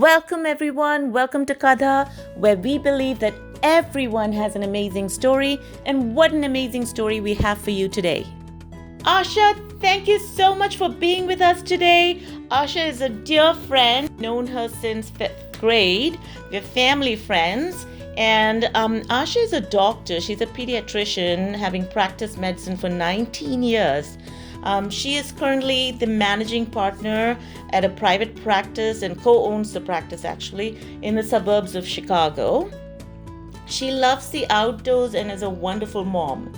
Welcome everyone, welcome to Kadha, where we believe that everyone has an amazing story, and what an amazing story we have for you today. Asha, thank you so much for being with us today. Asha is a dear friend, known her since 5th grade. We're family friends. And Asha is a doctor. She's a pediatrician, having practiced medicine for 19 years. She is currently the managing partner at a private practice and co-owns the practice actually in the suburbs of Chicago. She loves the outdoors and is a wonderful mom.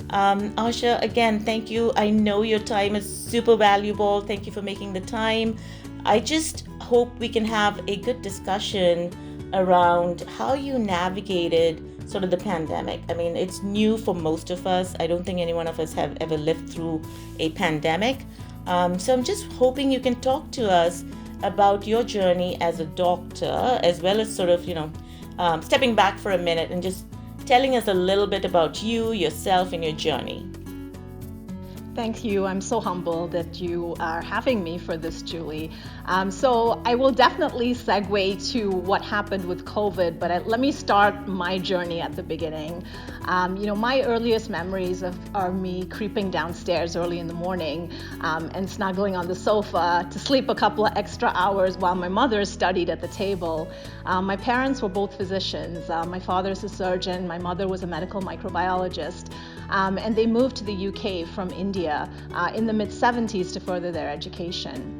Asha, again, thank you. I know your time is super valuable. Thank you for making the time. I just hope we can have a good discussion around how you navigated sort of the pandemic. I mean, it's new for most of us. I don't think any one of us have ever lived through a pandemic. So I'm just hoping you can talk to us about your journey as a doctor, as well as sort of, stepping back for a minute and just telling us a little bit about you, yourself, and your journey. Thank you. I'm so humbled that you are having me for this, Julie. So I will definitely segue to what happened with COVID, but let me start my journey at the beginning. My earliest memories are me creeping downstairs early in the morning and snuggling on the sofa to sleep a couple of extra hours while my mother studied at the table. My parents were both physicians. My father's a surgeon. My mother was a medical microbiologist. And they moved to the UK from India in the mid-70s to further their education.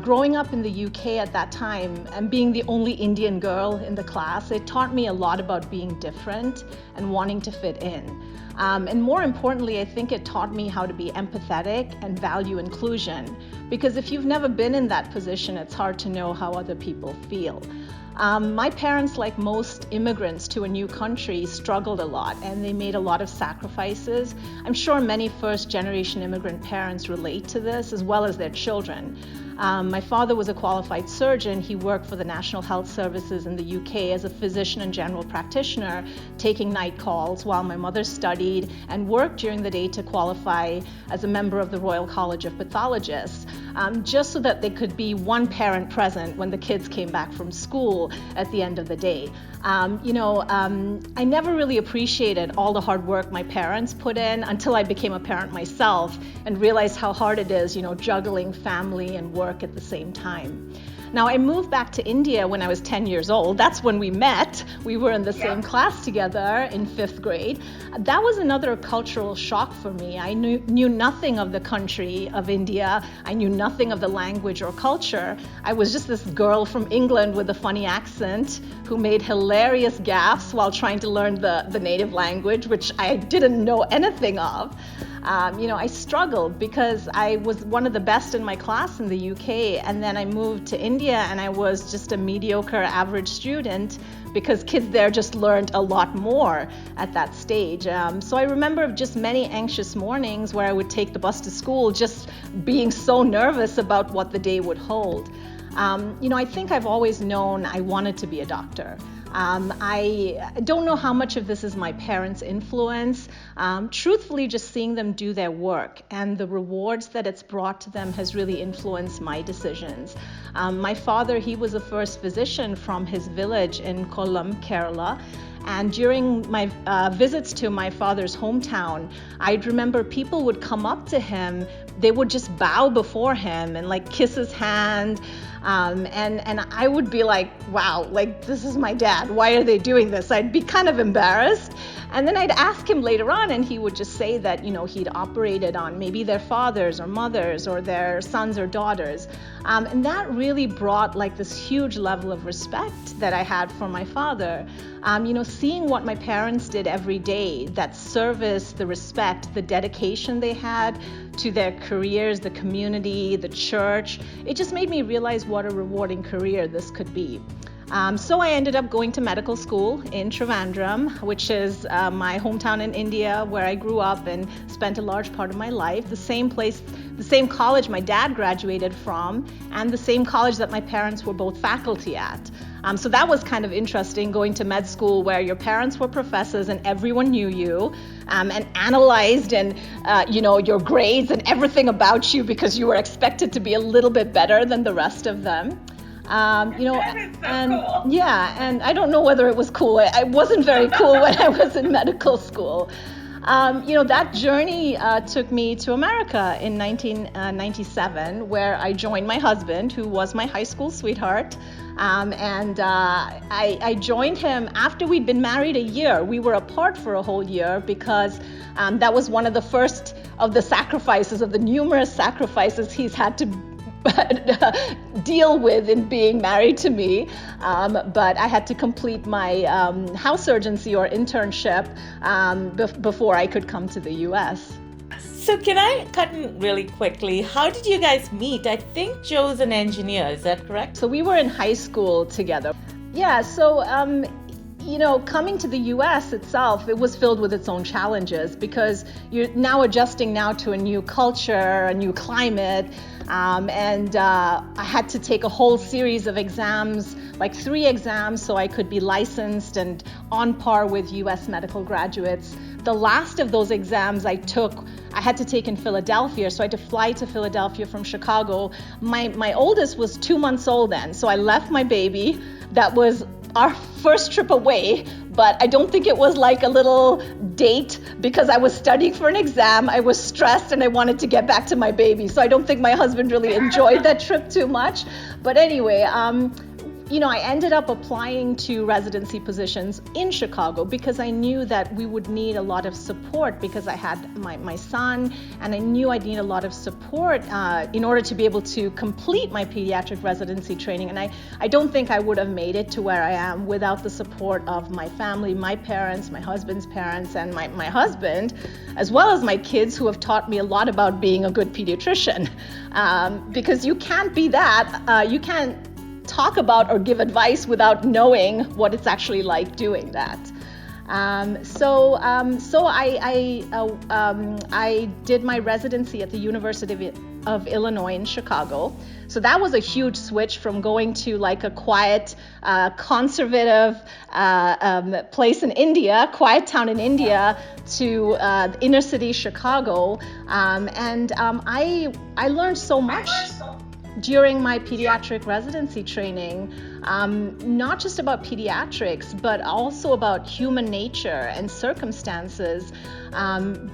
Growing up in the UK at that time and being the only Indian girl in the class, it taught me a lot about being different and wanting to fit in. And more importantly, I think it taught me how to be empathetic and value inclusion. Because if you've never been in that position, it's hard to know how other people feel. My parents, like most immigrants to a new country, struggled a lot and they made a lot of sacrifices. I'm sure many first-generation immigrant parents relate to this, as well as their children. My father was a qualified surgeon. He worked for the National Health Services in the UK as a physician and general practitioner, taking night calls, while my mother studied and worked during the day to qualify as a member of the Royal College of Pathologists, just so that they could be one parent present when the kids came back from school at the end of the day. I never really appreciated all the hard work my parents put in until I became a parent myself and realized how hard it is, juggling family and work at the same time. Now, I moved back to India when I was 10 years old. That's when we met. We were in the same class together in 5th grade. That was another cultural shock for me. I knew nothing of the country of India. I knew nothing of the language or culture. I was just this girl from England with a funny accent who made hilarious gaffes while trying to learn the native language, which I didn't know anything of. I struggled because I was one of the best in my class in the UK, and then I moved to India and I was just a mediocre average student because kids there just learned a lot more at that stage. So I remember just many anxious mornings where I would take the bus to school just being so nervous about what the day would hold. I think I've always known I wanted to be a doctor. I don't know how much of this is my parents' influence. Truthfully, just seeing them do their work and the rewards that it's brought to them has really influenced my decisions. My father, he was the first physician from his village in Kollam, Kerala. And during my visits to my father's hometown, I'd remember people would come up to him, they would just bow before him and kiss his hand. And I would be like, wow, this is my dad. Why are they doing this? I'd be kind of embarrassed. And then I'd ask him later on, and he would just say that, he'd operated on maybe their fathers or mothers or their sons or daughters. And that really brought this huge level of respect that I had for my father. Seeing what my parents did every day, that service, the respect, the dedication they had to their careers, the community, the church, it just made me realize what a rewarding career this could be. So I ended up going to medical school in Trivandrum, which is my hometown in India where I grew up and spent a large part of my life. The same place, the same college my dad graduated from, and the same college that my parents were both faculty at. So that was kind of interesting, going to med school where your parents were professors and everyone knew you and analyzed and your grades and everything about you because you were expected to be a little bit better than the rest of them. Yeah, and I don't know whether it was cool. I wasn't very cool when I was in medical school. That journey took me to America in 1997, where I joined my husband, who was my high school sweetheart. I joined him after we'd been married a year. We were apart for a whole year because that was one of the first of the sacrifices, of the numerous sacrifices he's had to deal with in being married to me. But I had to complete my house surgency or internship before I could come to the US. So can I cut in really quickly? How did you guys meet? I think Joe's an engineer, is that correct? So we were in high school together. Yeah, so coming to the US itself, it was filled with its own challenges because you're now adjusting now to a new culture, a new climate. I had to take a whole series of exams, like 3 exams, so I could be licensed and on par with US medical graduates. The last of those exams I had to take in Philadelphia, so I had to fly to Philadelphia from Chicago. My oldest was 2 months old then, so I left my baby. That was our first trip away, but I don't think it was like a little date because I was studying for an exam, I was stressed, and I wanted to get back to my baby. So I don't think my husband really enjoyed that trip too much. But anyway, I ended up applying to residency positions in Chicago because I knew that we would need a lot of support because I had my son, and I knew I'd need a lot of support in order to be able to complete my pediatric residency training. And I don't think I would have made it to where I am without the support of my family, my parents, my husband's parents, and my husband, as well as my kids, who have taught me a lot about being a good pediatrician. Because you can't be that, you can't talk about or give advice without knowing what it's actually like doing that. So I did my residency at the University of Illinois in Chicago. So that was a huge switch from going to like a quiet, conservative place in India, quiet town in India, to inner city Chicago. I learned so much during my pediatric residency training, not just about pediatrics, but also about human nature and circumstances,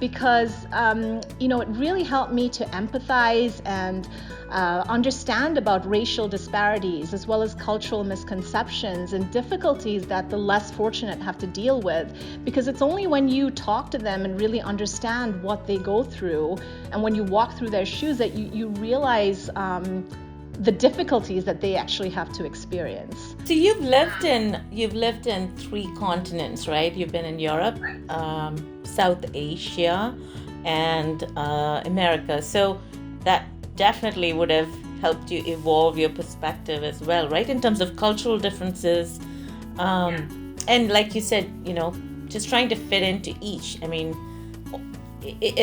because it really helped me to empathize and understand about racial disparities, as well as cultural misconceptions and difficulties that the less fortunate have to deal with. Because it's only when you talk to them and really understand what they go through, and when you walk through their shoes, that you realize the difficulties that they actually have to experience. So you've lived in 3 continents, right? You've been in Europe, South Asia, and America. So that definitely would have helped you evolve your perspective as well, right? In terms of cultural differences, and like you said, just trying to fit into each. I mean,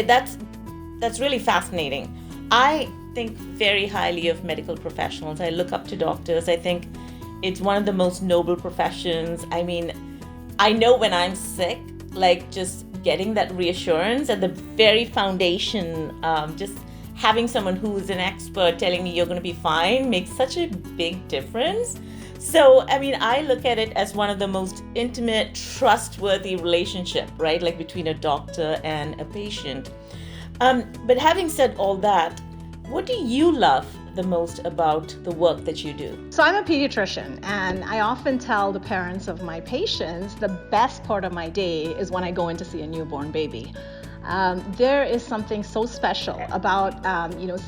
that's really fascinating. I think very highly of medical professionals. I look up to doctors. I think it's one of the most noble professions. I mean, I know when I'm sick, like just getting that reassurance at the very foundation, just having someone who's an expert telling me you're going to be fine makes such a big difference. So, I mean, I look at it as one of the most intimate, trustworthy relationship, right? Like between a doctor and a patient. But having said all that, what do you love the most about the work that you do? So I'm a pediatrician, and I often tell the parents of my patients the best part of my day is when I go in to see a newborn baby. There is something so special about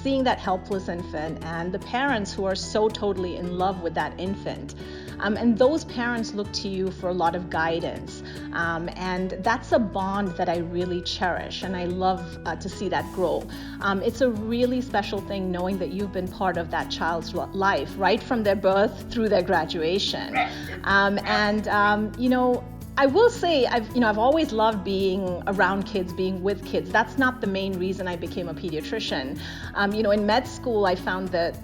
seeing that helpless infant and the parents who are so totally in love with that infant. And those parents look to you for a lot of guidance. And that's a bond that I really cherish, and I love to see that grow. It's a really special thing knowing that you've been part of that child's life, right from their birth through their graduation. I will say I've always loved being around kids, being with kids. That's not the main reason I became a pediatrician. In med school, I found that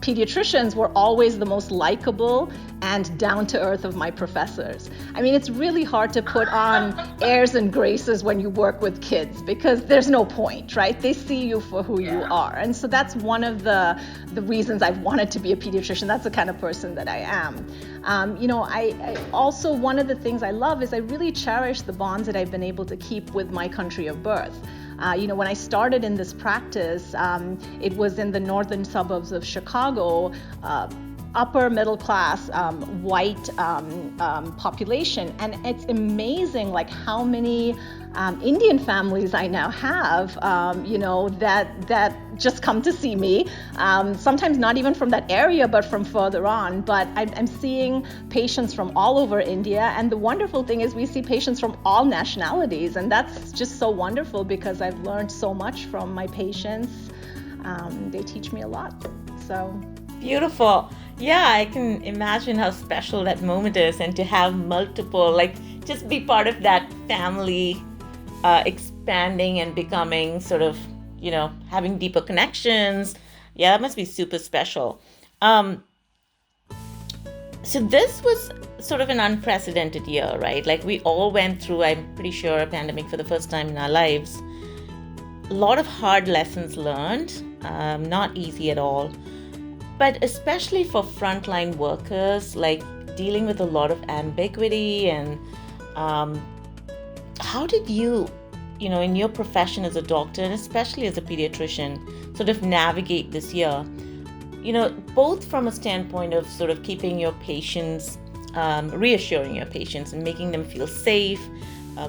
pediatricians were always the most likable and down-to-earth of my professors. I mean, it's really hard to put on airs and graces when you work with kids because there's no point, right? They see you for who you are. And so that's one of the reasons I've wanted to be a pediatrician. That's the kind of person that I am. I also, one of the things I love is I really cherish the bonds that I've been able to keep with my country of birth. When I started in this practice, it was in the northern suburbs of Chicago, upper middle class white population, and it's amazing like how many Indian families I now have that just come to see me, sometimes not even from that area but from further on, but I'm seeing patients from all over India, and the wonderful thing is we see patients from all nationalities, and that's just so wonderful because I've learned so much from my patients. They teach me a lot. So beautiful. Yeah, I can imagine how special that moment is, and to have multiple, like just be part of that family expanding and becoming sort of, having deeper connections. Yeah, that must be super special. So this was sort of an unprecedented year, right? Like we all went through, I'm pretty sure, a pandemic for the first time in our lives. A lot of hard lessons learned, not easy at all. But especially for frontline workers, like dealing with a lot of ambiguity and how did you, in your profession as a doctor and especially as a pediatrician, sort of navigate this year? Both from a standpoint of sort of keeping your patients, reassuring your patients and making them feel safe,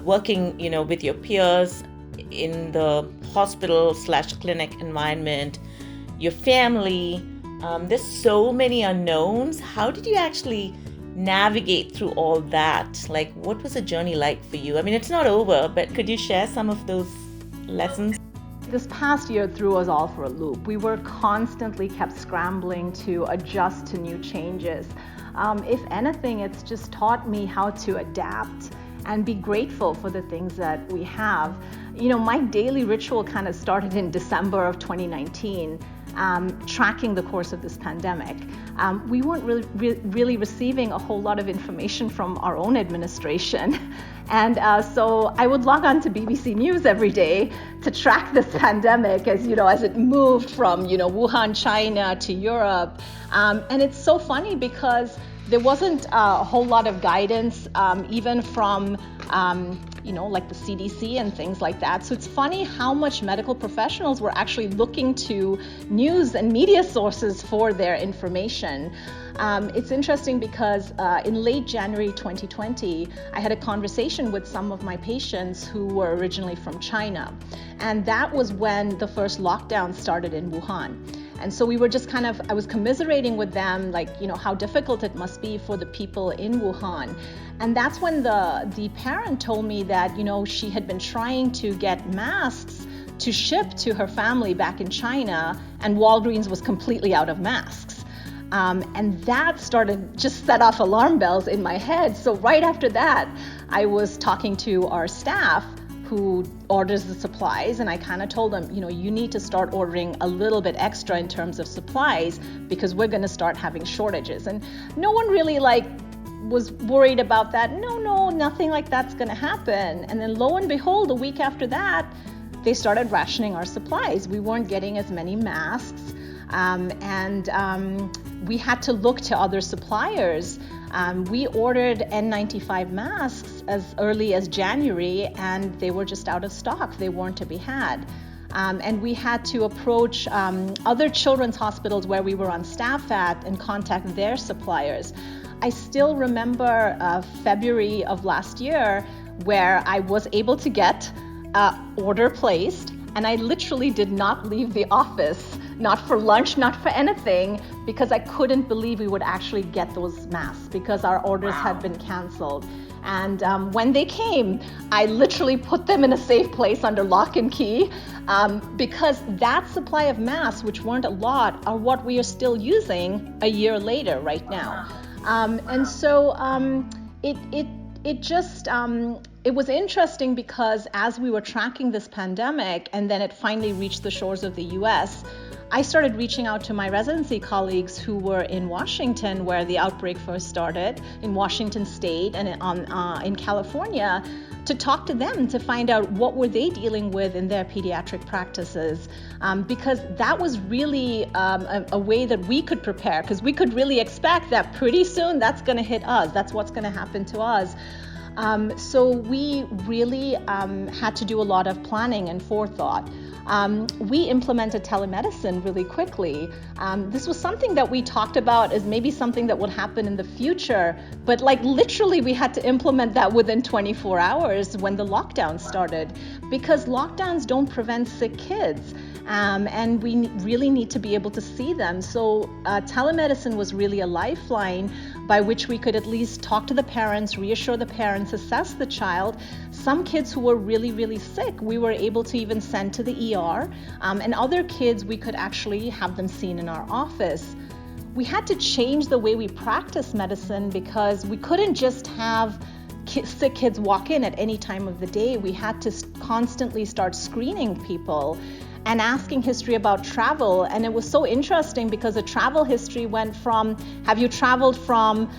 working, with your peers in the hospital/clinic environment, your family. There's so many unknowns. How did you actually navigate through all that? Like, what was the journey like for you? I mean, it's not over, but could you share some of those lessons? This past year threw us all for a loop. We were constantly kept scrambling to adjust to new changes. If anything, it's just taught me how to adapt and be grateful for the things that we have. My daily ritual kind of started in December of 2019. Tracking the course of this pandemic. We weren't really receiving a whole lot of information from our own administration. And so I would log on to BBC News every day to track this pandemic as it moved from, Wuhan, China to Europe. And it's so funny because there wasn't a whole lot of guidance, even from like the CDC and things like that. So it's funny how much medical professionals were actually looking to news and media sources for their information. It's interesting because in late January 2020, I had a conversation with some of my patients who were originally from China. And that was when the first lockdown started in Wuhan. And so we were just I was commiserating with them, how difficult it must be for the people in Wuhan. And that's when the parent told me that, she had been trying to get masks to ship to her family back in China, and Walgreens was completely out of masks. And that just set off alarm bells in my head. So right after that, I was talking to our staff who orders the supplies, and I kind of told them, you need to start ordering a little bit extra in terms of supplies because we're going to start having shortages. And no one really was worried about that. No, nothing like that's going to happen. And then lo and behold, a week after that, they started rationing our supplies. We weren't getting as many masks, and we had to look to other suppliers. We ordered N95 masks as early as January, and they were just out of stock. They weren't to be had. And we had to approach other children's hospitals where we were on staff at and contact their suppliers. I still remember February of last year where I was able to get order placed, and I literally did not leave the office, not for lunch, not for anything, because I couldn't believe we would actually get those masks because our orders had been canceled. And when they came, I literally put them in a safe place under lock and key because that supply of masks, which weren't a lot, are what we are still using a year later right now. And so it just It was interesting because as we were tracking this pandemic and then it finally reached the shores of the US, I started reaching out to my residency colleagues who were in Washington, where the outbreak first started, in Washington State and in California, to talk to them to find out what were they dealing with in their pediatric practices, because that was really a way that we could prepare, because we could really expect that pretty soon that's going to hit us. That's what's going to happen to us. So we really had to do a lot of planning and forethought. We implemented telemedicine really quickly. This was something that we talked about as maybe something that would happen in the future, but like literally we had to implement that within 24 hours when the lockdown started, because lockdowns don't prevent sick kids. And we really need to be able to see them. So telemedicine was really a lifeline by which we could at least talk to the parents, reassure the parents, assess the child. Some kids who were really, really sick, we were able to even send to the ER. And other kids, we could actually have them seen in our office. We had to change the way we practice medicine because we couldn't just have sick kids walk in at any time of the day. We had to constantly start screening people and asking history about travel. And it was so interesting because the travel history went from, have you traveled from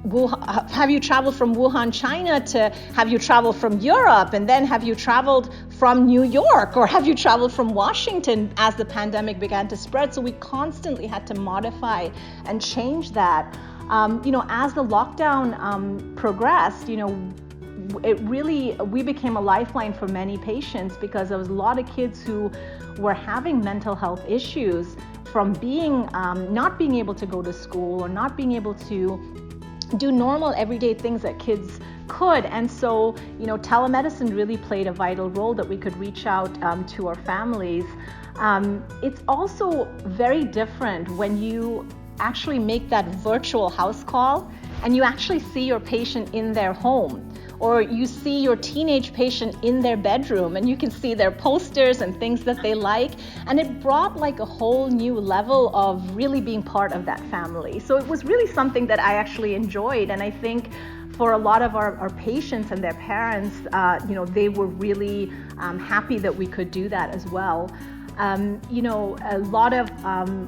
Wuhan, China, to have you traveled from Europe, and then have you traveled from New York, or have you traveled from Washington as the pandemic began to spread. So we constantly had to modify and change that. As the lockdown progressed, we became a lifeline for many patients because there was a lot of kids who were having mental health issues from not being able to go to school or not being able to do normal everyday things that kids could. And so, telemedicine really played a vital role that we could reach out to our families. It's also very different when you actually make that virtual house call and you actually see your patient in their home, or you see your teenage patient in their bedroom and you can see their posters and things that they like. And it brought like a whole new level of really being part of that family. So it was really something that I actually enjoyed. And I think for a lot of our patients and their parents, they were really happy that we could do that as well. A lot of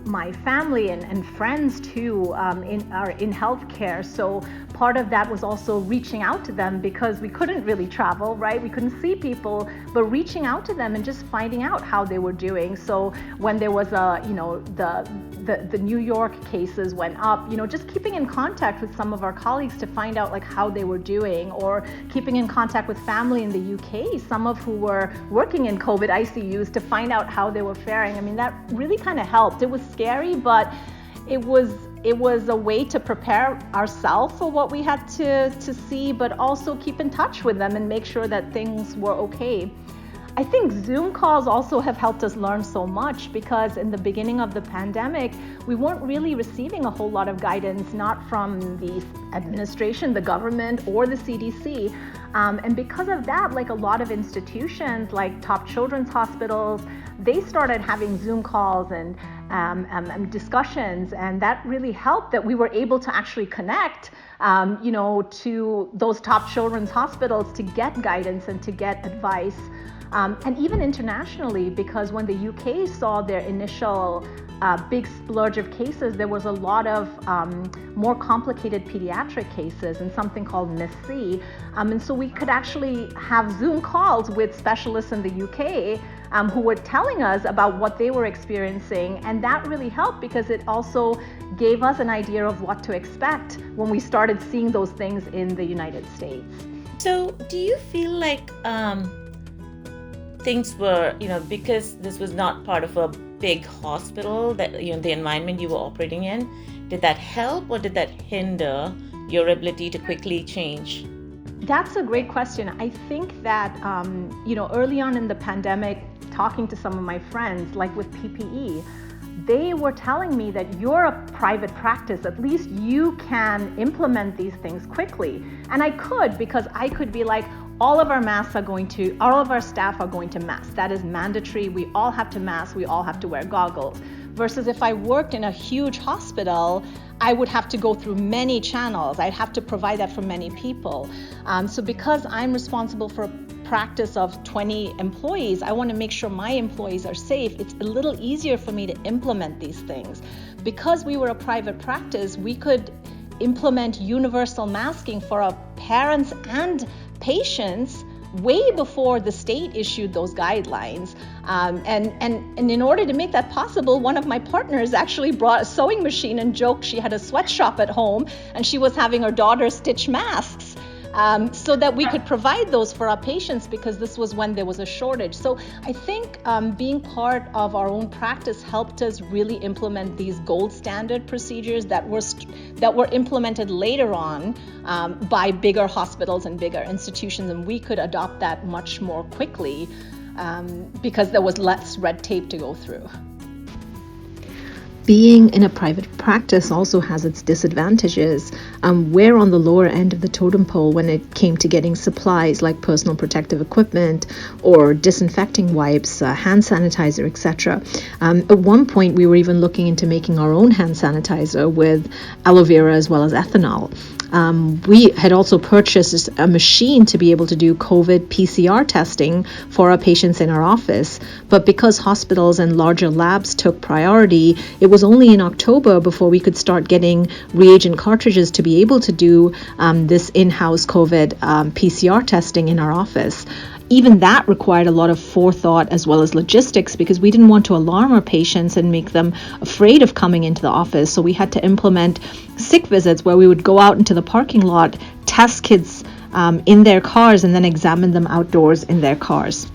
my family and friends too are in healthcare. So part of that was also reaching out to them because we couldn't really travel, right? We couldn't see people, but reaching out to them and just finding out how they were doing. So when there was the New York cases went up, just keeping in contact with some of our colleagues to find out like how they were doing, or keeping in contact with family in the UK, some of who were working in COVID ICUs, to find out how they were faring. I mean, that really kind of helped. It was scary, but it was a way to prepare ourselves for what we had to see, but also keep in touch with them and make sure that things were okay. I think Zoom calls also have helped us learn so much, because in the beginning of the pandemic, we weren't really receiving a whole lot of guidance, not from the administration, the government, or the CDC. And because of that, like a lot of institutions, like top children's hospitals, they started having Zoom calls and discussions, and that really helped that we were able to actually connect, to those top children's hospitals to get guidance and to get advice. And even internationally, because when the UK saw their initial big splurge of cases, there was a lot of more complicated pediatric cases and something called MIS-C. And so we could actually have Zoom calls with specialists in the UK who were telling us about what they were experiencing. And that really helped because it also gave us an idea of what to expect when we started seeing those things in the United States. So do you feel like things were, because this was not part of a big hospital, that, the environment you were operating in, did that help or did that hinder your ability to quickly change? That's a great question. I think that, early on in the pandemic, talking to some of my friends, like with PPE, they were telling me that you're a private practice, at least you can implement these things quickly. And I could, because I could be like, all of our staff are going to mask. That is mandatory. We all have to mask. We all have to wear goggles. versus if I worked in a huge hospital, I would have to go through many channels. I'd have to provide that for many people. So because I'm responsible for a practice of 20 employees, I want to make sure my employees are safe. It's a little easier for me to implement these things. Because we were a private practice, we could implement universal masking for our parents and patients way before the state issued those guidelines. And in order to make that possible, one of my partners actually brought a sewing machine and joked she had a sweatshop at home and she was having her daughter stitch masks. So that we could provide those for our patients, because this was when there was a shortage. So I think being part of our own practice helped us really implement these gold standard procedures that were implemented later on by bigger hospitals and bigger institutions, and we could adopt that much more quickly because there was less red tape to go through. Being in a private practice also has its disadvantages. We're on the lower end of the totem pole when it came to getting supplies like personal protective equipment or disinfecting wipes, hand sanitizer, etc. At one point, we were even looking into making our own hand sanitizer with aloe vera as well as ethanol. We had also purchased a machine to be able to do COVID PCR testing for our patients in our office. But because hospitals and larger labs took priority, it was only in October before we could start getting reagent cartridges to be able to do this in-house COVID PCR testing in our office. Even that required a lot of forethought as well as logistics, because we didn't want to alarm our patients and make them afraid of coming into the office. So we had to implement sick visits where we would go out into the parking lot, test kids in their cars, and then examine them outdoors in their cars.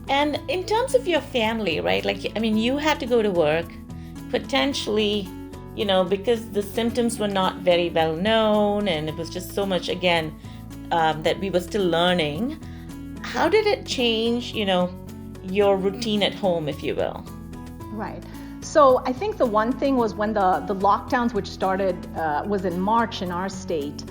And in terms of your family, right? You had to go to work, potentially, because the symptoms were not very well known, and it was just so much, again, that we were still learning. How did it change, your routine at home, if you will? Right. So I think the one thing was when the lockdowns, which started, was in March in our state,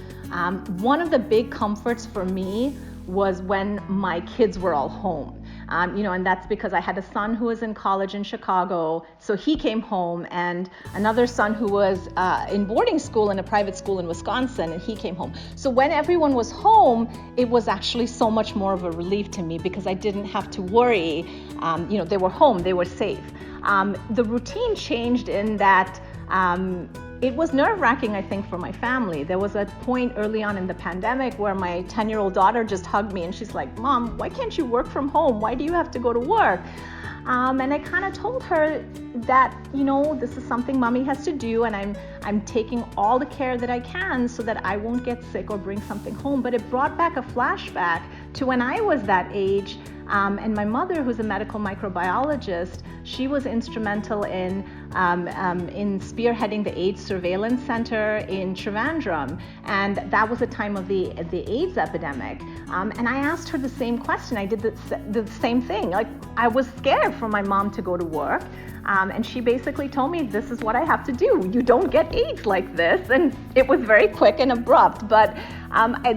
one of the big comforts for me was when my kids were all home. And that's because I had a son who was in college in Chicago, so he came home, and another son who was in boarding school in a private school in Wisconsin, and he came home. So when everyone was home, it was actually so much more of a relief to me because I didn't have to worry. They were home, they were safe. The routine changed in that it was nerve-wracking, I think, for my family. There was a point early on in the pandemic where my 10-year-old daughter just hugged me and she's like, "Mom, why can't you work from home? Why do you have to go to work?" And I kind of told her that, this is something mommy has to do, and I'm taking all the care that I can so that I won't get sick or bring something home. But it brought back a flashback to when I was that age. And my mother, who's a medical microbiologist, she was instrumental in spearheading the AIDS Surveillance Center in Trivandrum, and that was a time of the AIDS epidemic. And I asked her the same question. I did the same thing. Like, I was scared for my mom to go to work, and she basically told me, "This is what I have to do. You don't get AIDS like this." And it was very quick and abrupt, but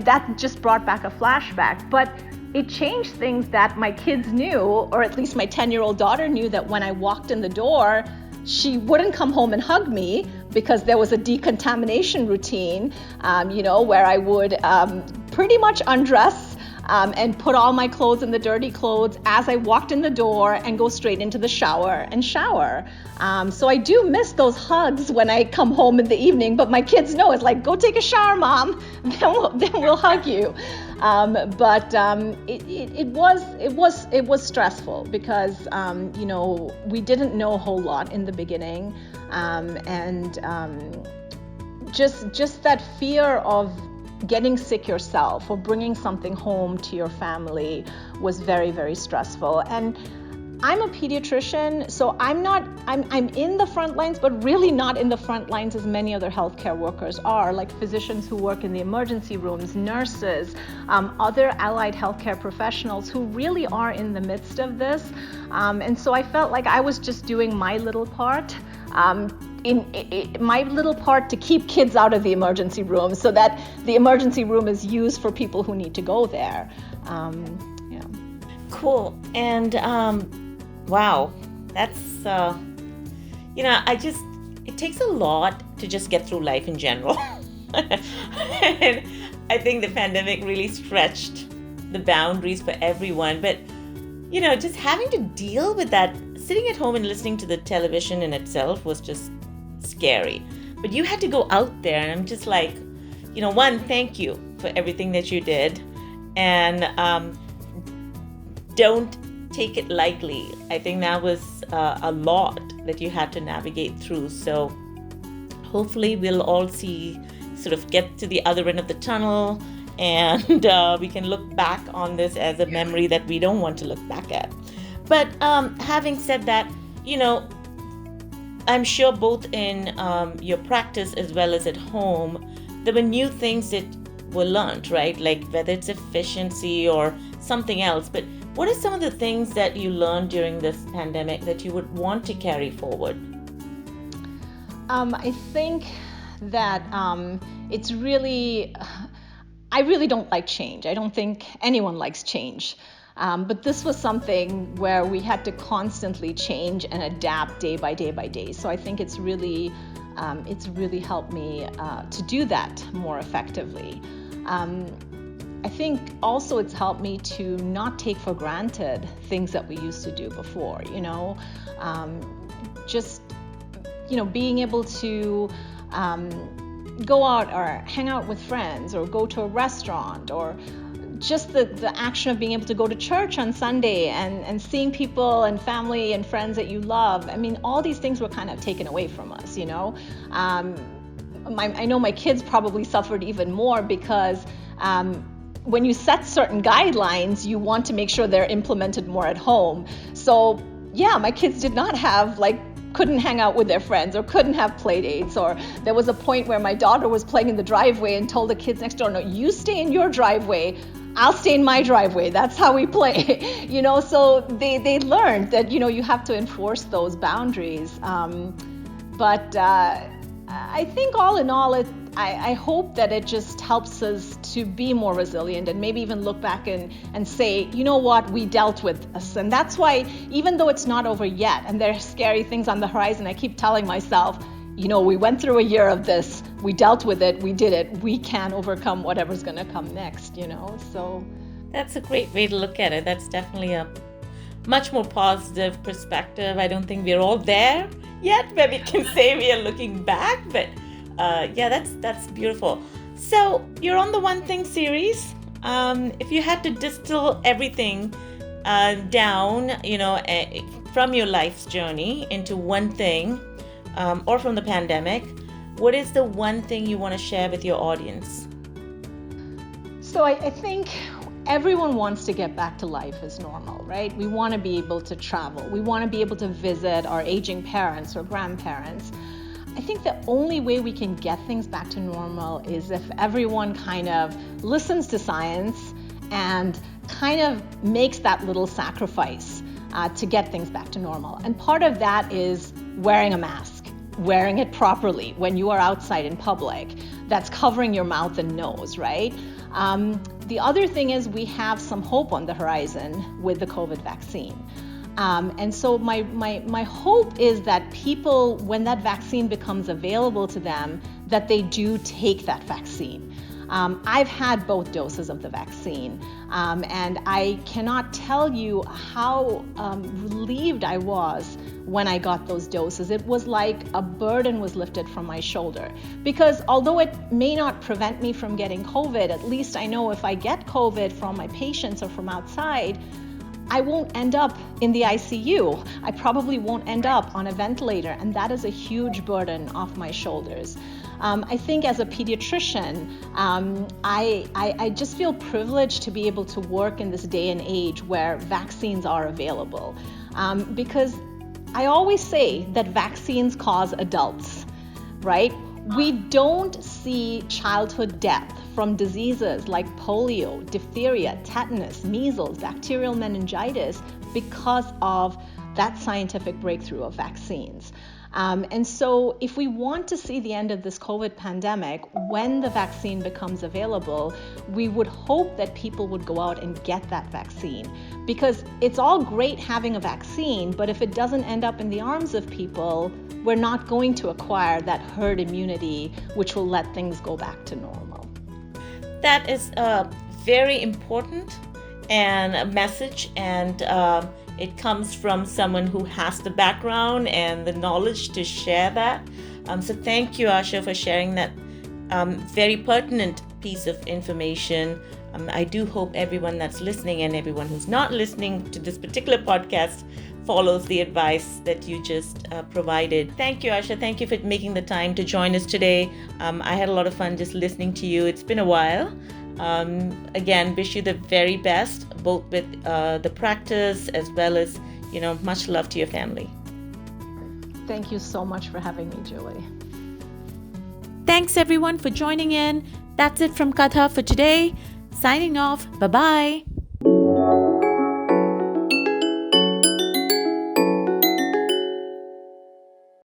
that just brought back a flashback. But it changed things that my kids knew, or at least my 10-year-old daughter knew, that when I walked in the door, she wouldn't come home and hug me because there was a decontamination routine, where I would pretty much undress and put all my clothes in the dirty clothes as I walked in the door and go straight into the shower and shower. So I do miss those hugs when I come home in the evening, but my kids know it's like, "Go take a shower, Mom, then we'll hug you." But it was stressful because we didn't know a whole lot in the beginning, and just that fear of getting sick yourself or bringing something home to your family was very, very stressful. And I'm a pediatrician, so I'm in the front lines, but really not in the front lines as many other healthcare workers are, like physicians who work in the emergency rooms, nurses, other allied healthcare professionals who really are in the midst of this. And so I felt like I was just doing my little part. My little part to keep kids out of the emergency room so that the emergency room is used for people who need to go there. Cool. And wow, that's it takes a lot to just get through life in general. And I think the pandemic really stretched the boundaries for everyone. But, just having to deal with that, sitting at home and listening to the television in itself was just scary. But you had to go out there, and I'm just like, one, thank you for everything that you did. And don't take it lightly. I think that was a lot that you had to navigate through. So hopefully we'll all sort of get to the other end of the tunnel, and we can look back on this as a memory that we don't want to look back at. But having said that, I'm sure both in your practice as well as at home, there were new things that were learned, right? Like whether it's efficiency or something else. But what are some of the things that you learned during this pandemic that you would want to carry forward? I think that it's really, I really don't like change. I don't think anyone likes change. But this was something where we had to constantly change and adapt day by day by day. So I think it's really helped me to do that more effectively. I think also it's helped me to not take for granted things that we used to do before, being able to go out or hang out with friends or go to a restaurant, or just the action of being able to go to church on Sunday and seeing people and family and friends that you love. I mean, all these things were kind of taken away from us, I know my kids probably suffered even more because when you set certain guidelines, you want to make sure they're implemented more at home. So yeah, my kids did not have couldn't hang out with their friends or couldn't have play dates, or there was a point where my daughter was playing in the driveway and told the kids next door, no, you stay in your driveway, I'll stay in my driveway. That's how we play. So they learned that, you have to enforce those boundaries. But I think all in all, I hope that it just helps us to be more resilient and maybe even look back and say, you know what, we dealt with this. And that's why, even though it's not over yet and there are scary things on the horizon, I keep telling myself, we went through a year of this, we dealt with it, we did it, we can overcome whatever's going to come next, so. That's a great way to look at it. That's definitely a much more positive perspective. I don't think we're all there yet where we can say we are looking back, but that's beautiful. So you're on the One Thing series. If you had to distill everything down, from your life's journey into one thing, or from the pandemic, what is the one thing you want to share with your audience? So I think everyone wants to get back to life as normal, right? We want to be able to travel. We want to be able to visit our aging parents or grandparents. I think the only way we can get things back to normal is if everyone kind of listens to science and kind of makes that little sacrifice to get things back to normal. And part of that is wearing a mask, wearing it properly when you are outside in public. That's covering your mouth and nose, right? The other thing is we have some hope on the horizon with the COVID vaccine. And so my hope is that people, when that vaccine becomes available to them, that they do take that vaccine. I've had both doses of the vaccine, and I cannot tell you how relieved I was when I got those doses. It was like a burden was lifted from my shoulder, because although it may not prevent me from getting COVID, at least I know if I get COVID from my patients or from outside, I won't end up in the ICU. I probably won't end up on a ventilator, and that is a huge burden off my shoulders. I think as a pediatrician, I just feel privileged to be able to work in this day and age where vaccines are available. Because I always say that vaccines cause adults, right? We don't see childhood death from diseases like polio, diphtheria, tetanus, measles, bacterial meningitis because of that scientific breakthrough of vaccines. And so if we want to see the end of this COVID pandemic, when the vaccine becomes available, we would hope that people would go out and get that vaccine. Because it's all great having a vaccine, but if it doesn't end up in the arms of people, we're not going to acquire that herd immunity, which will let things go back to normal. That is very important and a message, and it comes from someone who has the background and the knowledge to share that. So thank you, Asha, for sharing that very pertinent piece of information. I do hope everyone that's listening and everyone who's not listening to this particular podcast follows the advice that you just provided. Thank you, Asha. Thank you for making the time to join us today. I had a lot of fun just listening to you. It's been a while. Again, wish you the very best, both with the practice as well as, much love to your family. Thank you so much for having me, Julie. Thanks everyone for joining in. That's it from Kadha for today. Signing off. Bye-bye.